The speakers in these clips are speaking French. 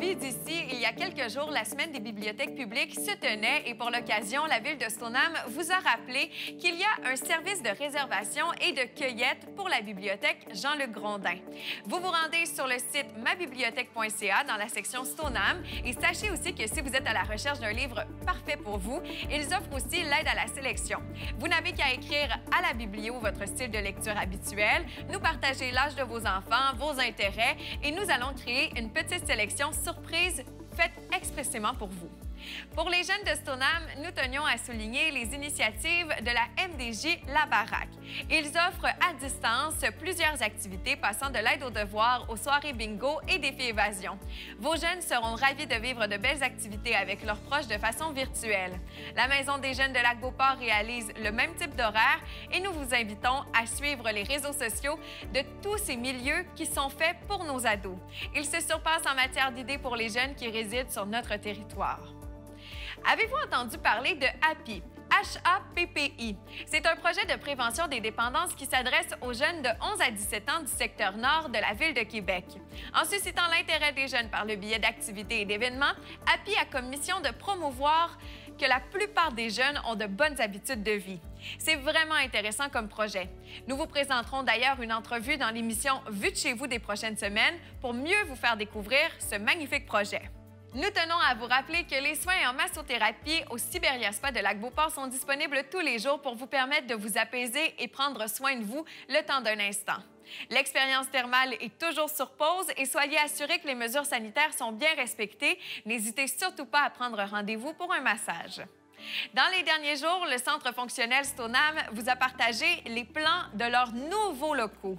Vie d'ici, il y a quelques jours, la Semaine des bibliothèques publiques se tenait et pour l'occasion, la Ville de Stoneham vous a rappelé qu'il y a un service de réservation et de cueillette pour la bibliothèque Jean-Luc Grondin. Vous vous rendez sur le site mabibliothèque.ca dans la section Stoneham et sachez aussi que si vous êtes à la recherche d'un livre parfait pour vous, ils offrent aussi l'aide à la sélection. Vous n'avez qu'à écrire à la biblio votre style de lecture habituel, nous partager l'âge de vos enfants, vos intérêts et nous allons créer une petite sélection surprise faite expressément pour vous. Pour les jeunes de Stoneham, nous tenions à souligner les initiatives de la MDJ La Baraque. Ils offrent à distance plusieurs activités passant de l'aide aux devoirs aux soirées bingo et défis évasion. Vos jeunes seront ravis de vivre de belles activités avec leurs proches de façon virtuelle. La Maison des jeunes de Lac-Beauport réalise le même type d'horaire et nous vous invitons à suivre les réseaux sociaux de tous ces milieux qui sont faits pour nos ados. Ils se surpassent en matière d'idées pour les jeunes qui résident sur notre territoire. Avez-vous entendu parler de HAPPI? HAPPI. C'est un projet de prévention des dépendances qui s'adresse aux jeunes de 11 à 17 ans du secteur nord de la Ville de Québec. En suscitant l'intérêt des jeunes par le biais d'activités et d'événements, HAPPI a comme mission de promouvoir que la plupart des jeunes ont de bonnes habitudes de vie. C'est vraiment intéressant comme projet. Nous vous présenterons d'ailleurs une entrevue dans l'émission Vue de chez vous des prochaines semaines pour mieux vous faire découvrir ce magnifique projet. Nous tenons à vous rappeler que les soins en massothérapie au Siberia Spa de Lac-Beauport sont disponibles tous les jours pour vous permettre de vous apaiser et prendre soin de vous le temps d'un instant. L'expérience thermale est toujours sur pause et soyez assurés que les mesures sanitaires sont bien respectées. N'hésitez surtout pas à prendre rendez-vous pour un massage. Dans les derniers jours, le Centre fonctionnel Stoneham vous a partagé les plans de leurs nouveaux locaux.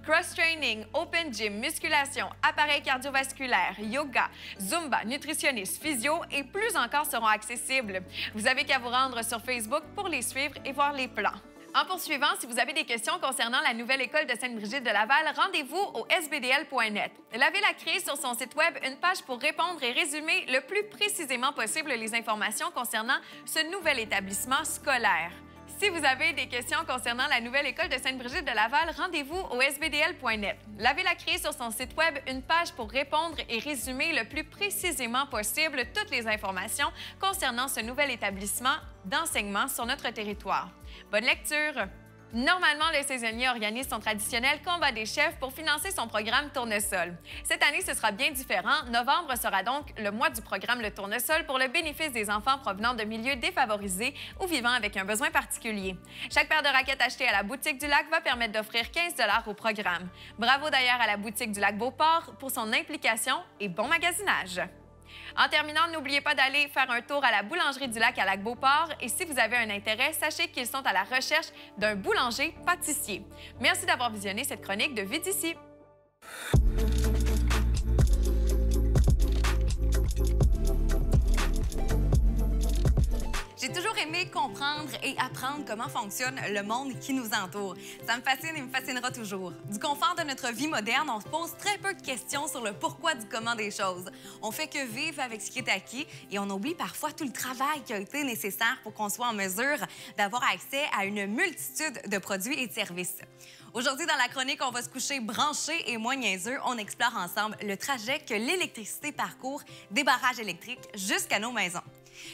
Cross-training, open gym, musculation, appareil cardiovasculaire, yoga, zumba, nutritionniste, physio et plus encore seront accessibles. Vous avez qu'à vous rendre sur Facebook pour les suivre et voir les plans. En poursuivant, si vous avez des questions concernant la nouvelle école de Sainte-Brigitte de Laval, rendez-vous au sbdl.net. La Ville a créé sur son site Web une page pour répondre et résumer le plus précisément possible les informations concernant ce nouvel établissement scolaire. Si vous avez des questions concernant la nouvelle école de Sainte-Brigitte de Laval, rendez-vous au sbdl.net. La Ville a créé sur son site Web une page pour répondre et résumer le plus précisément possible toutes les informations concernant ce nouvel établissement d'enseignement sur notre territoire. Bonne lecture! Normalement, le saisonnier organise son traditionnel combat des chefs pour financer son programme Tournesol. Cette année, ce sera bien différent. Novembre sera donc le mois du programme Le Tournesol pour le bénéfice des enfants provenant de milieux défavorisés ou vivant avec un besoin particulier. Chaque paire de raquettes achetée à la boutique du Lac va permettre d'offrir 15 $ au programme. Bravo d'ailleurs à la boutique du Lac-Beauport pour son implication et bon magasinage. En terminant, n'oubliez pas d'aller faire un tour à la boulangerie du Lac à Lac-Beauport et si vous avez un intérêt, sachez qu'ils sont à la recherche d'un boulanger-pâtissier. Merci d'avoir visionné cette chronique de Vue d'ici. J'ai toujours aimé comprendre et apprendre comment fonctionne le monde qui nous entoure. Ça me fascine et me fascinera toujours. Du confort de notre vie moderne, on se pose très peu de questions sur le pourquoi du comment des choses. On fait que vivre avec ce qui est acquis et on oublie parfois tout le travail qui a été nécessaire pour qu'on soit en mesure d'avoir accès à une multitude de produits et de services. Aujourd'hui, dans la chronique, on va se coucher branché et moins niaiseux. On explore ensemble le trajet que l'électricité parcourt des barrages électriques jusqu'à nos maisons.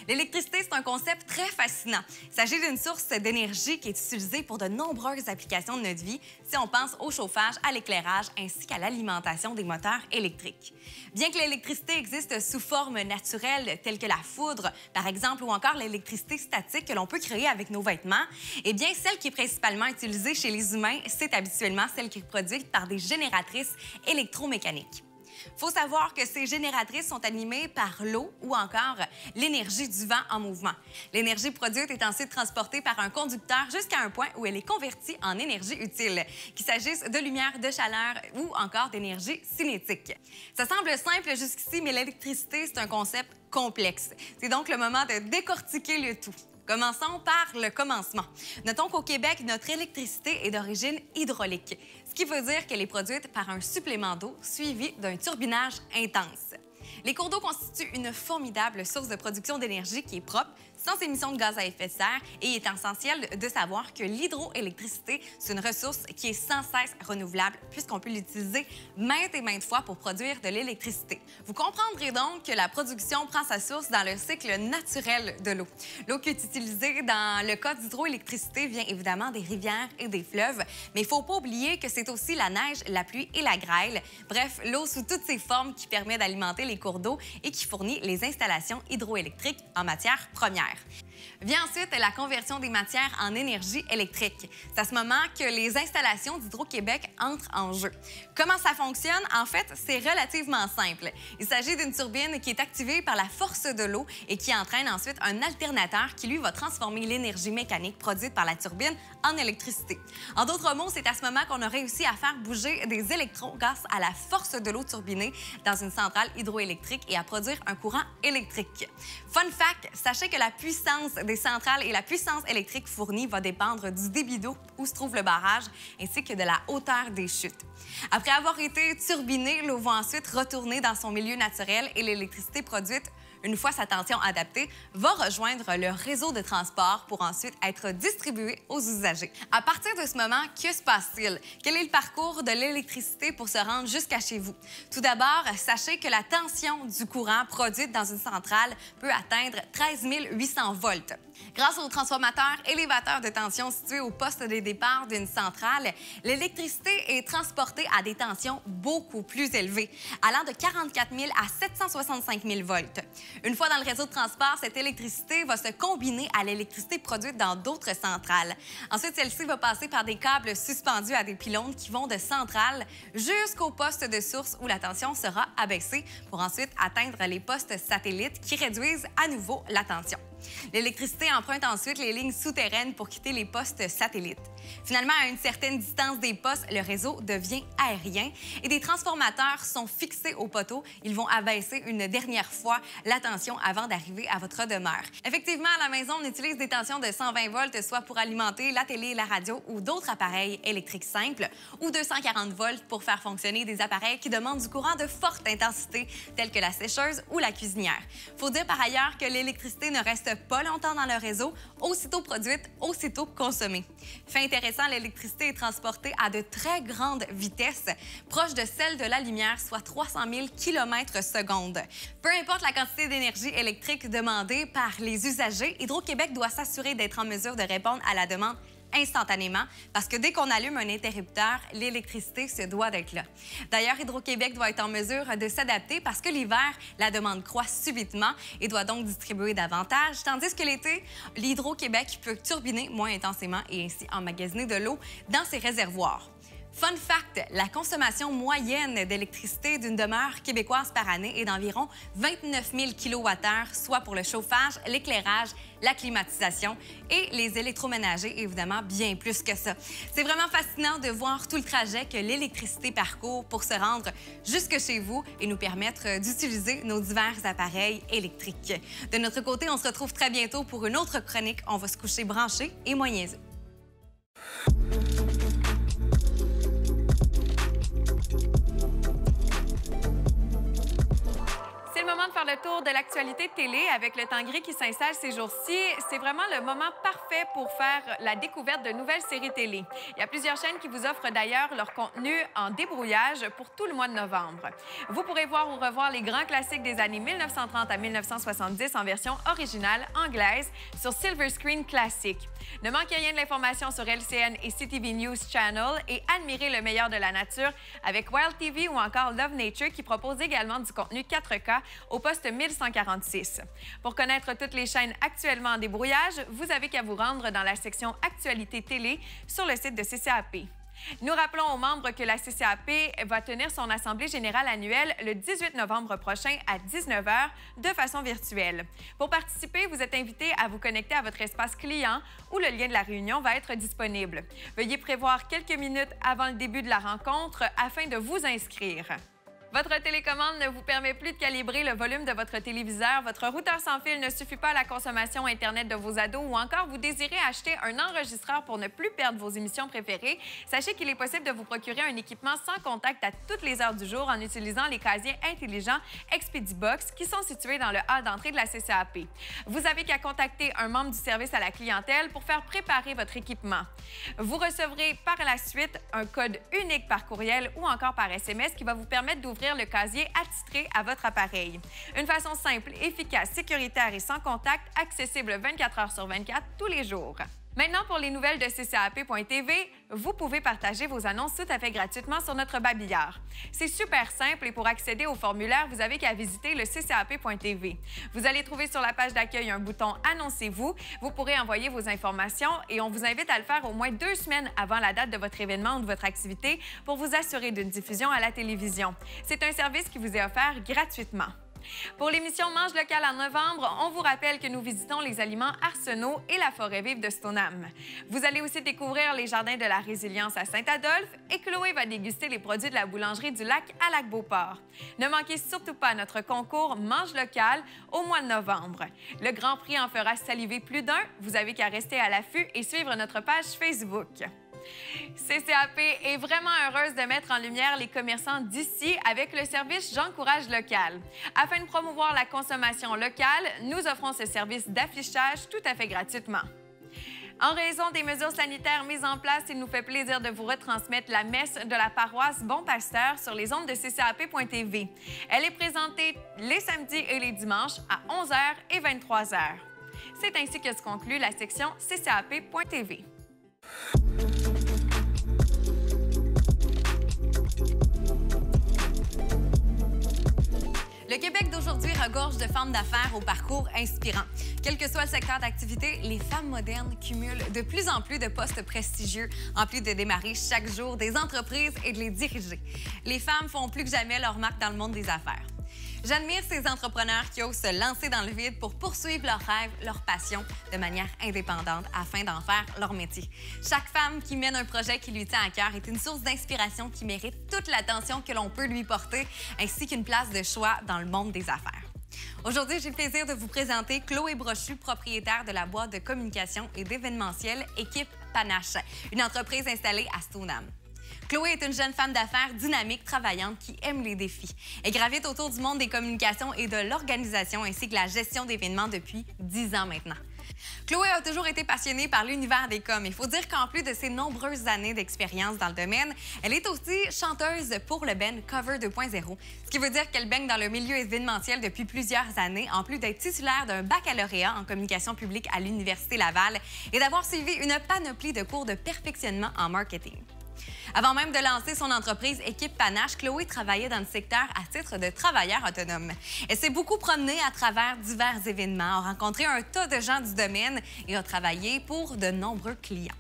L'électricité, c'est un concept très fascinant. Il s'agit d'une source d'énergie qui est utilisée pour de nombreuses applications de notre vie, si on pense au chauffage, à l'éclairage, ainsi qu'à l'alimentation des moteurs électriques. Bien que l'électricité existe sous forme naturelle, telle que la foudre, par exemple, ou encore l'électricité statique que l'on peut créer avec nos vêtements, eh bien, celle qui est principalement utilisée chez les humains, c'est habituellement celle qui est produite par des génératrices électromécaniques. Il faut savoir que ces génératrices sont animées par l'eau ou encore l'énergie du vent en mouvement. L'énergie produite est ensuite transportée par un conducteur jusqu'à un point où elle est convertie en énergie utile, qu'il s'agisse de lumière, de chaleur ou encore d'énergie cinétique. Ça semble simple jusqu'ici, mais l'électricité, c'est un concept complexe. C'est donc le moment de décortiquer le tout. Commençons par le commencement. Notons qu'au Québec, notre électricité est d'origine hydraulique, ce qui veut dire qu'elle est produite par un supplément d'eau suivi d'un turbinage intense. Les cours d'eau constituent une formidable source de production d'énergie qui est propre, sans émissions de gaz à effet de serre, et il est essentiel de savoir que l'hydroélectricité, c'est une ressource qui est sans cesse renouvelable puisqu'on peut l'utiliser maintes et maintes fois pour produire de l'électricité. Vous comprendrez donc que la production prend sa source dans le cycle naturel de l'eau. L'eau qui est utilisée dans le cas d'hydroélectricité vient évidemment des rivières et des fleuves, mais il ne faut pas oublier que c'est aussi la neige, la pluie et la grêle. Bref, l'eau sous toutes ses formes qui permet d'alimenter les cours d'eau et qui fournit les installations hydroélectriques en matière première. Vient ensuite la conversion des matières en énergie électrique. C'est à ce moment que les installations d'Hydro-Québec entrent en jeu. Comment ça fonctionne? En fait, c'est relativement simple. Il s'agit d'une turbine qui est activée par la force de l'eau et qui entraîne ensuite un alternateur qui, lui, va transformer l'énergie mécanique produite par la turbine en électricité. En d'autres mots, c'est à ce moment qu'on a réussi à faire bouger des électrons grâce à la force de l'eau turbinée dans une centrale hydroélectrique et à produire un courant électrique. Fun fact, sachez que la puissance des centrales et la puissance électrique fournie va dépendre du débit d'eau où se trouve le barrage ainsi que de la hauteur des chutes. Après avoir été turbinée, l'eau va ensuite retourner dans son milieu naturel et l'électricité produite, une fois sa tension adaptée, va rejoindre le réseau de transport pour ensuite être distribuée aux usagers. À partir de ce moment, que se passe-t-il? Quel est le parcours de l'électricité pour se rendre jusqu'à chez vous? Tout d'abord, sachez que la tension du courant produite dans une centrale peut atteindre 13 800 volts. Grâce aux transformateurs élévateurs de tension situés au poste de départ d'une centrale, l'électricité est transportée à des tensions beaucoup plus élevées, allant de 44 000 à 765 000 volts. Une fois dans le réseau de transport, cette électricité va se combiner à l'électricité produite dans d'autres centrales. Ensuite, celle-ci va passer par des câbles suspendus à des pylônes qui vont de centrale jusqu'au poste de source où la tension sera abaissée pour ensuite atteindre les postes satellites qui réduisent à nouveau la tension. L'électricité emprunte ensuite les lignes souterraines pour quitter les postes satellites. Finalement, à une certaine distance des postes, le réseau devient aérien et des transformateurs sont fixés au poteau. Ils vont abaisser une dernière fois la tension avant d'arriver à votre demeure. Effectivement, à la maison, on utilise des tensions de 120 volts, soit pour alimenter la télé, la radio ou d'autres appareils électriques simples, ou 240 volts pour faire fonctionner des appareils qui demandent du courant de forte intensité, tels que la sécheuse ou la cuisinière. Il faut dire par ailleurs que l'électricité ne reste pas longtemps dans le réseau, aussitôt produite, aussitôt consommée. Fait intéressant, l'électricité est transportée à de très grandes vitesses, proches de celle de la lumière, soit 300 000 km/s. Peu importe la quantité d'énergie électrique demandée par les usagers, Hydro-Québec doit s'assurer d'être en mesure de répondre à la demande instantanément, parce que dès qu'on allume un interrupteur, l'électricité se doit d'être là. D'ailleurs, Hydro-Québec doit être en mesure de s'adapter parce que l'hiver, la demande croît subitement et doit donc distribuer davantage, tandis que l'été, l'Hydro-Québec peut turbiner moins intensément et ainsi emmagasiner de l'eau dans ses réservoirs. Fun fact, la consommation moyenne d'électricité d'une demeure québécoise par année est d'environ 29 000 kWh, soit pour le chauffage, l'éclairage, la climatisation et les électroménagers, évidemment, bien plus que ça. C'est vraiment fascinant de voir tout le trajet que l'électricité parcourt pour se rendre jusque chez vous et nous permettre d'utiliser nos divers appareils électriques. De notre côté, on se retrouve très bientôt pour une autre chronique. On va se coucher branchés et moins niaiseux. C'est le moment de faire le tour de l'actualité télé avec le temps gris qui s'installe ces jours-ci. C'est vraiment le moment parfait pour faire la découverte de nouvelles séries télé. Il y a plusieurs chaînes qui vous offrent d'ailleurs leur contenu en débrouillage pour tout le mois de novembre. Vous pourrez voir ou revoir les grands classiques des années 1930 à 1970 en version originale anglaise sur Silver Screen Classic. Ne manquez rien de l'information sur LCN et CTV News Channel et admirez le meilleur de la nature avec Wild TV ou encore Love Nature qui propose également du contenu 4K au poste 1146. Pour connaître toutes les chaînes actuellement en débrouillage, vous avez qu'à vous rendre dans la section Actualité télé sur le site de CCAP. Nous rappelons aux membres que la CCAP va tenir son assemblée générale annuelle le 18 novembre prochain à 19 h de façon virtuelle. Pour participer, vous êtes invité à vous connecter à votre espace client où le lien de la réunion va être disponible. Veuillez prévoir quelques minutes avant le début de la rencontre afin de vous inscrire. Votre télécommande ne vous permet plus de calibrer le volume de votre téléviseur, votre routeur sans fil ne suffit pas à la consommation Internet de vos ados ou encore vous désirez acheter un enregistreur pour ne plus perdre vos émissions préférées, sachez qu'il est possible de vous procurer un équipement sans contact à toutes les heures du jour en utilisant les casiers intelligents Expedibox qui sont situés dans le hall d'entrée de la CCAP. Vous avez qu'à contacter un membre du service à la clientèle pour faire préparer votre équipement. Vous recevrez par la suite un code unique par courriel ou encore par SMS qui va vous permettre d'ouvrir le casier attitré à votre appareil. Une façon simple, efficace, sécuritaire et sans contact, accessible 24 heures sur 24, tous les jours. Maintenant, pour les nouvelles de ccap.tv, vous pouvez partager vos annonces tout à fait gratuitement sur notre babillard. C'est super simple et pour accéder au formulaire, vous avez qu'à visiter le ccap.tv. Vous allez trouver sur la page d'accueil un bouton « Annoncez-vous ». Vous pourrez envoyer vos informations et on vous invite à le faire au moins 2 semaines avant la date de votre événement ou de votre activité pour vous assurer d'une diffusion à la télévision. C'est un service qui vous est offert gratuitement. Pour l'émission Mange local en novembre, on vous rappelle que nous visitons les aliments arsenaux et la forêt vive de Stoneham. Vous allez aussi découvrir les jardins de la résilience à Saint-Adolphe et Chloé va déguster les produits de la boulangerie du lac à Lac-Beauport. Ne manquez surtout pas notre concours Mange local au mois de novembre. Le Grand Prix en fera saliver plus d'un. Vous avez qu'à rester à l'affût et suivre notre page Facebook. CCAP est vraiment heureuse de mettre en lumière les commerçants d'ici avec le service J'encourage local. Afin de promouvoir la consommation locale, nous offrons ce service d'affichage tout à fait gratuitement. En raison des mesures sanitaires mises en place, il nous fait plaisir de vous retransmettre la messe de la paroisse Bon Pasteur sur les ondes de ccap.tv. Elle est présentée les samedis et les dimanches à 11h et 23h. C'est ainsi que se conclut la section ccap.tv. Le Québec d'aujourd'hui regorge de femmes d'affaires au parcours inspirant. Quel que soit le secteur d'activité, les femmes modernes cumulent de plus en plus de postes prestigieux, en plus de démarrer chaque jour des entreprises et de les diriger. Les femmes font plus que jamais leur marque dans le monde des affaires. J'admire ces entrepreneurs qui osent se lancer dans le vide pour poursuivre leurs rêves, leurs passions de manière indépendante afin d'en faire leur métier. Chaque femme qui mène un projet qui lui tient à cœur est une source d'inspiration qui mérite toute l'attention que l'on peut lui porter, ainsi qu'une place de choix dans le monde des affaires. Aujourd'hui, j'ai le plaisir de vous présenter Chloé Brochu, propriétaire de la boîte de communication et d'événementiel Équipe Panache, une entreprise installée à Stoneham. Chloé est une jeune femme d'affaires dynamique, travaillante, qui aime les défis. Elle gravite autour du monde des communications et de l'organisation ainsi que la gestion d'événements depuis 10 ans maintenant. Chloé a toujours été passionnée par l'univers des coms. Il faut dire qu'en plus de ses nombreuses années d'expérience dans le domaine, elle est aussi chanteuse pour le band Cover 2.0, ce qui veut dire qu'elle baigne dans le milieu événementiel depuis plusieurs années, en plus d'être titulaire d'un baccalauréat en communication publique à l'Université Laval et d'avoir suivi une panoplie de cours de perfectionnement en marketing. Avant même de lancer son entreprise Équipe Panache, Chloé travaillait dans le secteur à titre de travailleur autonome. Elle s'est beaucoup promenée à travers divers événements, a rencontré un tas de gens du domaine et a travaillé pour de nombreux clients.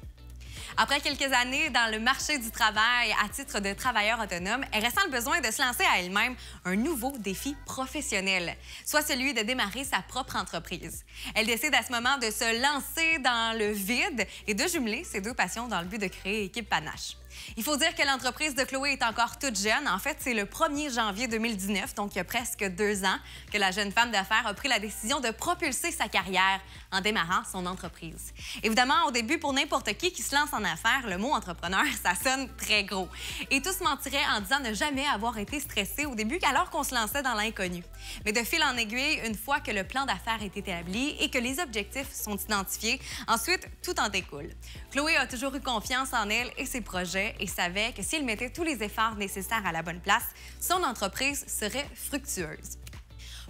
Après quelques années dans le marché du travail à titre de travailleur autonome, elle ressent le besoin de se lancer à elle-même un nouveau défi professionnel, soit celui de démarrer sa propre entreprise. Elle décide à ce moment de se lancer dans le vide et de jumeler ses deux passions dans le but de créer Équipe Panache. Il faut dire que l'entreprise de Chloé est encore toute jeune. En fait, c'est le 1er janvier 2019, donc il y a presque 2 ans, que la jeune femme d'affaires a pris la décision de propulser sa carrière en démarrant son entreprise. Évidemment, au début, pour n'importe qui se lance en affaires, le mot entrepreneur, ça sonne très gros. Et tous mentiraient en disant ne jamais avoir été stressé au début alors qu'on se lançait dans l'inconnu. Mais de fil en aiguille, une fois que le plan d'affaires est établi et que les objectifs sont identifiés, ensuite, tout en découle. Chloé a toujours eu confiance en elle et ses projets et savait que si elle mettait tous les efforts nécessaires à la bonne place, son entreprise serait fructueuse.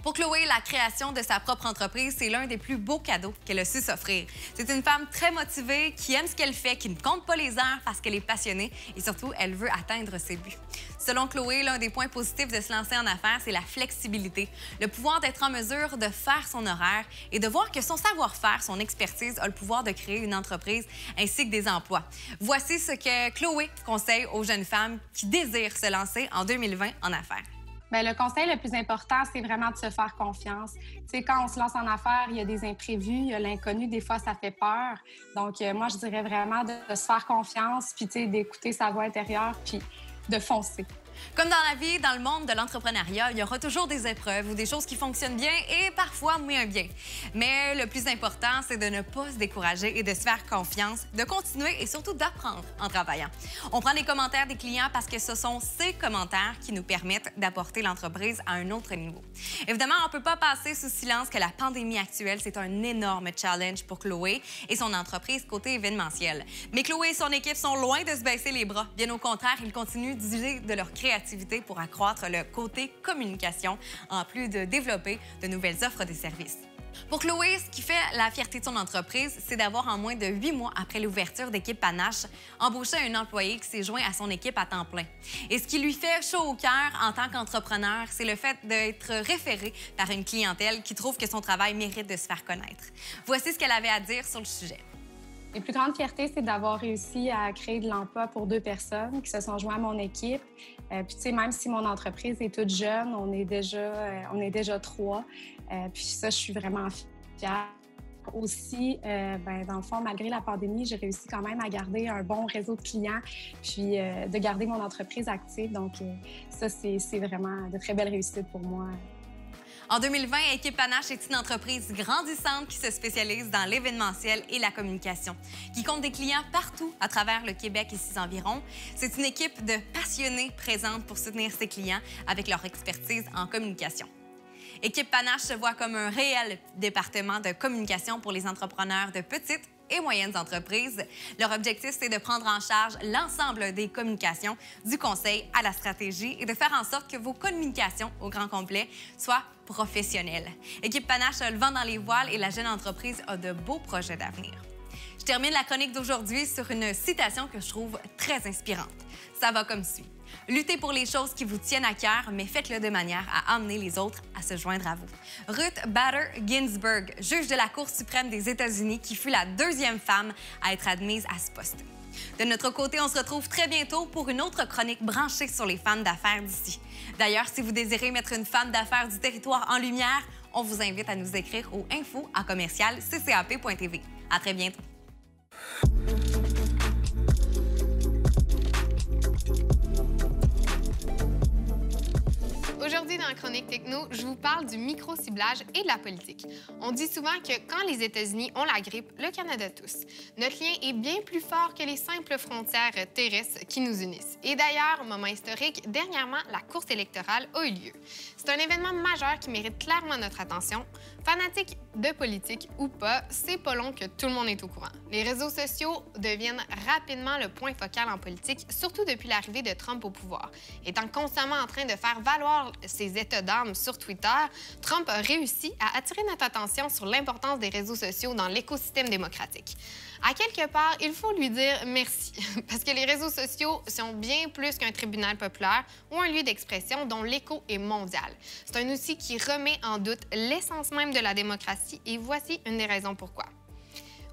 Pour Chloé, la création de sa propre entreprise, c'est l'un des plus beaux cadeaux qu'elle a su s'offrir. C'est une femme très motivée, qui aime ce qu'elle fait, qui ne compte pas les heures parce qu'elle est passionnée et surtout, elle veut atteindre ses buts. Selon Chloé, l'un des points positifs de se lancer en affaires, c'est la flexibilité, le pouvoir d'être en mesure de faire son horaire et de voir que son savoir-faire, son expertise a le pouvoir de créer une entreprise ainsi que des emplois. Voici ce que Chloé conseille aux jeunes femmes qui désirent se lancer en 2020 en affaires. Bien, le conseil le plus important, c'est vraiment de se faire confiance. Tu sais, quand on se lance en affaires, il y a des imprévus, il y a l'inconnu, des fois, ça fait peur. Donc, moi, je dirais vraiment de se faire confiance, puis tu sais, d'écouter sa voix intérieure, puis de foncer. Comme dans la vie, dans le monde de l'entrepreneuriat, il y aura toujours des épreuves ou des choses qui fonctionnent bien et parfois moins bien. Mais le plus important, c'est de ne pas se décourager et de se faire confiance, de continuer et surtout d'apprendre en travaillant. On prend les commentaires des clients parce que ce sont ces commentaires qui nous permettent d'apporter l'entreprise à un autre niveau. Évidemment, on ne peut pas passer sous silence que la pandémie actuelle, c'est un énorme challenge pour Chloé et son entreprise côté événementiel. Mais Chloé et son équipe sont loin de se baisser les bras. Bien au contraire, ils continuent d'user de leur créativité pour accroître le côté communication, en plus de développer de nouvelles offres de services. Pour Chloé, ce qui fait la fierté de son entreprise, c'est d'avoir en moins de 8 mois après l'ouverture d'Équipe Panache, embauché un employé qui s'est joint à son équipe à temps plein. Et ce qui lui fait chaud au cœur en tant qu'entrepreneur, c'est le fait d'être référé par une clientèle qui trouve que son travail mérite de se faire connaître. Voici ce qu'elle avait à dire sur le sujet. Mes plus grandes fiertés, c'est d'avoir réussi à créer de l'emploi pour 2 personnes qui se sont joints à mon équipe. Puis, tu sais, même si mon entreprise est toute jeune, on est déjà 3. Puis ça, je suis vraiment fière. Aussi, dans le fond, malgré la pandémie, j'ai réussi quand même à garder un bon réseau de clients, puis de garder mon entreprise active. Donc, ça, c'est vraiment de très belles réussites pour moi. En 2020, Équipe Panache est une entreprise grandissante qui se spécialise dans l'événementiel et la communication, qui compte des clients partout à travers le Québec et ses environs. C'est une équipe de passionnés présente pour soutenir ses clients avec leur expertise en communication. Équipe Panache se voit comme un réel département de communication pour les entrepreneurs de petites et moyennes entreprises. Leur objectif, c'est de prendre en charge l'ensemble des communications, du conseil à la stratégie et de faire en sorte que vos communications au grand complet soient professionnelles. Équipe Panache a le vent dans les voiles et la jeune entreprise a de beaux projets d'avenir. Je termine la chronique d'aujourd'hui sur une citation que je trouve très inspirante. Ça va comme suit. Luttez pour les choses qui vous tiennent à cœur, mais faites-le de manière à amener les autres à se joindre à vous. Ruth Bader Ginsburg, juge de la Cour suprême des États-Unis, qui fut la 2e femme à être admise à ce poste. De notre côté, on se retrouve très bientôt pour une autre chronique branchée sur les femmes d'affaires d'ici. D'ailleurs, si vous désirez mettre une femme d'affaires du territoire en lumière, on vous invite à nous écrire au info@commercial.ccap.tv. À très bientôt. Aujourd'hui, dans la chronique techno, je vous parle du micro-ciblage et de la politique. On dit souvent que quand les États-Unis ont la grippe, le Canada tousse. Notre lien est bien plus fort que les simples frontières terrestres qui nous unissent. Et d'ailleurs, moment historique, dernièrement, la course électorale a eu lieu. C'est un événement majeur qui mérite clairement notre attention. Fanatique de politique ou pas, c'est pas long que tout le monde est au courant. Les réseaux sociaux deviennent rapidement le point focal en politique, surtout depuis l'arrivée de Trump au pouvoir. Étant constamment en train de faire valoir ses états d'âme sur Twitter, Trump a réussi à attirer notre attention sur l'importance des réseaux sociaux dans l'écosystème démocratique. À quelque part, il faut lui dire merci, parce que les réseaux sociaux sont bien plus qu'un tribunal populaire ou un lieu d'expression dont l'écho est mondial. C'est un outil qui remet en doute l'essence même de la démocratie et voici une des raisons pourquoi.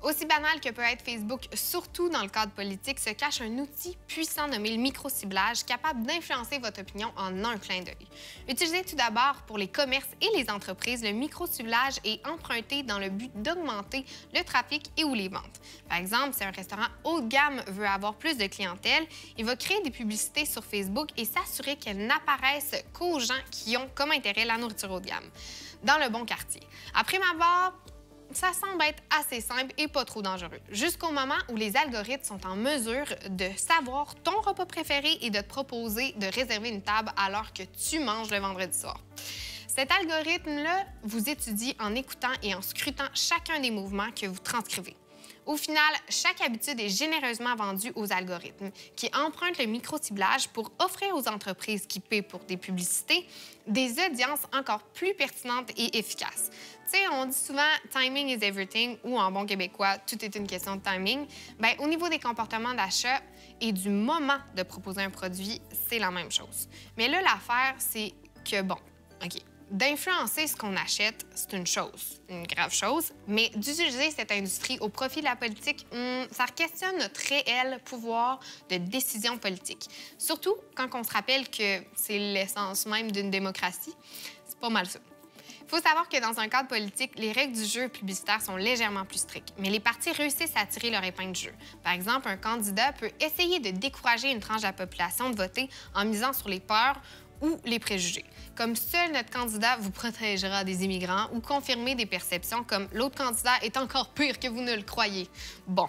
Aussi banal que peut être Facebook, surtout dans le cadre politique, se cache un outil puissant nommé le micro-ciblage, capable d'influencer votre opinion en un clin d'œil. Utilisé tout d'abord pour les commerces et les entreprises, le micro-ciblage est emprunté dans le but d'augmenter le trafic et ou les ventes. Par exemple, si un restaurant haut de gamme veut avoir plus de clientèle, il va créer des publicités sur Facebook et s'assurer qu'elles n'apparaissent qu'aux gens qui ont comme intérêt la nourriture haut de gamme, dans le bon quartier. Après ma barre, ça semble être assez simple et pas trop dangereux, jusqu'au moment où les algorithmes sont en mesure de savoir ton repas préféré et de te proposer de réserver une table à l'heure que tu manges le vendredi soir. Cet algorithme-là vous étudie en écoutant et en scrutant chacun des mouvements que vous transcrivez. Au final, chaque habitude est généreusement vendue aux algorithmes qui empruntent le micro-ciblage pour offrir aux entreprises qui paient pour des publicités des audiences encore plus pertinentes et efficaces. Tu sais, on dit souvent « timing is everything » ou en bon québécois « tout est une question de timing ». Bien, au niveau des comportements d'achat et du moment de proposer un produit, c'est la même chose. Mais là, l'affaire, c'est que, bon, OK, d'influencer ce qu'on achète, c'est une chose, une grave chose, mais d'utiliser cette industrie au profit de la politique, ça questionne notre réel pouvoir de décision politique. Surtout quand on se rappelle que c'est l'essence même d'une démocratie. C'est pas mal ça. Il faut savoir que dans un cadre politique, les règles du jeu publicitaire sont légèrement plus strictes, mais les partis réussissent à tirer leur épingle du jeu. Par exemple, un candidat peut essayer de décourager une tranche de la population de voter en misant sur les peurs ou les préjugés. Comme seul notre candidat vous protégera des immigrants ou confirmer des perceptions comme l'autre candidat est encore pire que vous ne le croyez. Bon.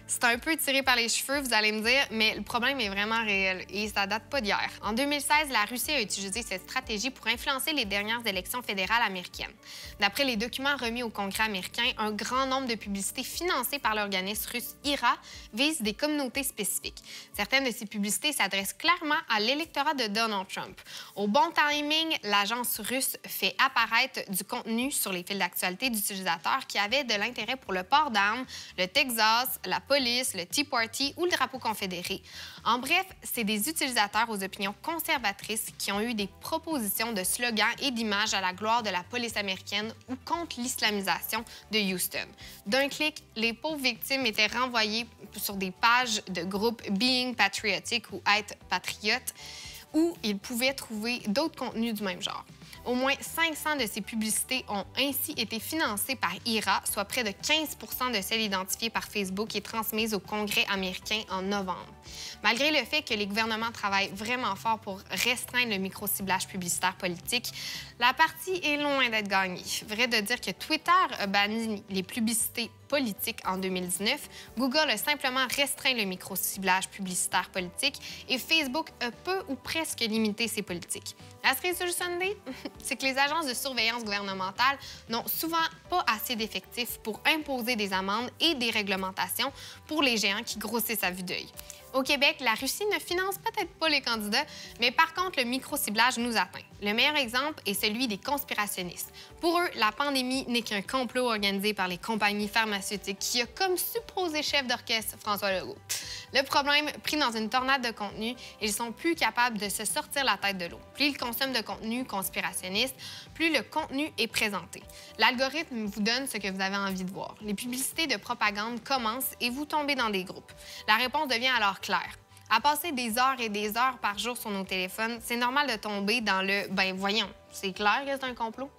C'est un peu tiré par les cheveux, vous allez me dire, mais le problème est vraiment réel et ça date pas d'hier. En 2016, la Russie a utilisé cette stratégie pour influencer les dernières élections fédérales américaines. D'après les documents remis au Congrès américain, un grand nombre de publicités financées par l'organisme russe IRA visent des communautés spécifiques. Certaines de ces publicités s'adressent clairement à l'électorat de Donald Trump. Au bon timing, l'agence russe fait apparaître du contenu sur les fils d'actualité d'utilisateurs qui avaient de l'intérêt pour le port d'armes, le Texas, la police, le Tea Party ou le drapeau confédéré. En bref, c'est des utilisateurs aux opinions conservatrices qui ont eu des propositions de slogans et d'images à la gloire de la police américaine ou contre l'islamisation de Houston. D'un clic, les pauvres victimes étaient renvoyées sur des pages de groupes Being Patriotic ou Être patriote où ils pouvaient trouver d'autres contenus du même genre. Au moins 500 de ces publicités ont ainsi été financées par IRA, soit près de 15 de celles identifiées par Facebook et transmises au Congrès américain en novembre. Malgré le fait que les gouvernements travaillent vraiment fort pour restreindre le micro-ciblage publicitaire politique, la partie est loin d'être gagnée. Vrai de dire que Twitter a banni les publicités politiques en 2019, Google a simplement restreint le micro-ciblage publicitaire politique et Facebook a peu ou presque limité ses politiques. La cerise sur le sundae, c'est que les agences de surveillance gouvernementale n'ont souvent pas assez d'effectifs pour imposer des amendes et des réglementations pour les géants qui grossissent à vue d'œil. Au Québec, la Russie ne finance peut-être pas les candidats, mais par contre, le micro-ciblage nous atteint. Le meilleur exemple est celui des conspirationnistes. Pour eux, la pandémie n'est qu'un complot organisé par les compagnies pharmaceutiques qui a comme supposé chef d'orchestre François Legault. Le problème, pris dans une tornade de contenu, ils sont plus capables de se sortir la tête de l'eau. Plus ils consomment de contenu conspirationniste, plus le contenu est présenté. L'algorithme vous donne ce que vous avez envie de voir. Les publicités de propagande commencent et vous tombez dans des groupes. La réponse devient alors claire. À passer des heures et des heures par jour sur nos téléphones, c'est normal de tomber dans le « ben voyons, c'est clair que c'est un complot ».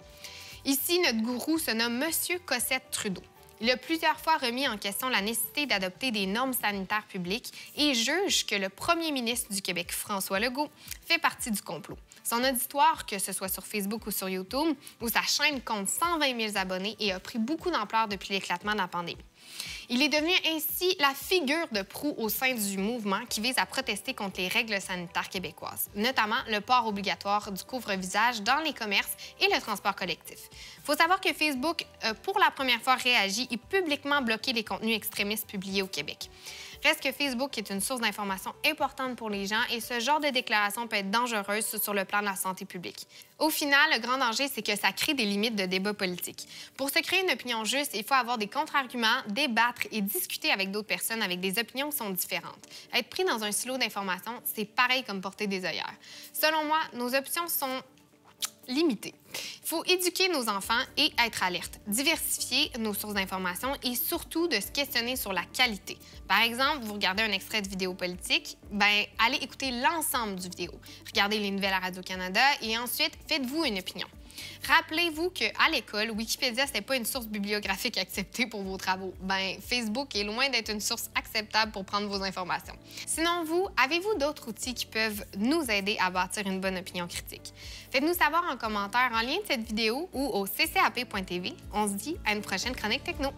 Ici, notre gourou se nomme Monsieur Cossette Trudeau. Il a plusieurs fois remis en question la nécessité d'adopter des normes sanitaires publiques et juge que le premier ministre du Québec, François Legault, fait partie du complot. Son auditoire, que ce soit sur Facebook ou sur YouTube, où sa chaîne compte 120 000 abonnés et a pris beaucoup d'ampleur depuis l'éclatement de la pandémie. Il est devenu ainsi la figure de proue au sein du mouvement qui vise à protester contre les règles sanitaires québécoises, notamment le port obligatoire du couvre-visage dans les commerces et le transport collectif. Il faut savoir que Facebook a pour la première fois réagi et publiquement bloqué les contenus extrémistes publiés au Québec. Reste que Facebook est une source d'information importante pour les gens et ce genre de déclaration peut être dangereuse sur le plan de la santé publique. Au final, le grand danger, c'est que ça crée des limites de débat politique. Pour se créer une opinion juste, il faut avoir des contre-arguments, débattre et discuter avec d'autres personnes avec des opinions qui sont différentes. Être pris dans un silo d'information, c'est pareil comme porter des œillères. Selon moi, nos options sont limitées. Il faut éduquer nos enfants et être alerte, diversifier nos sources d'information et surtout de se questionner sur la qualité. Par exemple, vous regardez un extrait de vidéo politique, allez écouter l'ensemble du vidéo. Regardez les nouvelles à Radio-Canada et ensuite, faites-vous une opinion. Rappelez-vous qu'à l'école, Wikipédia, ce n'est pas une source bibliographique acceptée pour vos travaux. Facebook est loin d'être une source acceptable pour prendre vos informations. Sinon, vous, avez-vous d'autres outils qui peuvent nous aider à bâtir une bonne opinion critique? Faites-nous savoir en commentaire en lien de cette vidéo ou au ccap.tv. On se dit à une prochaine chronique techno.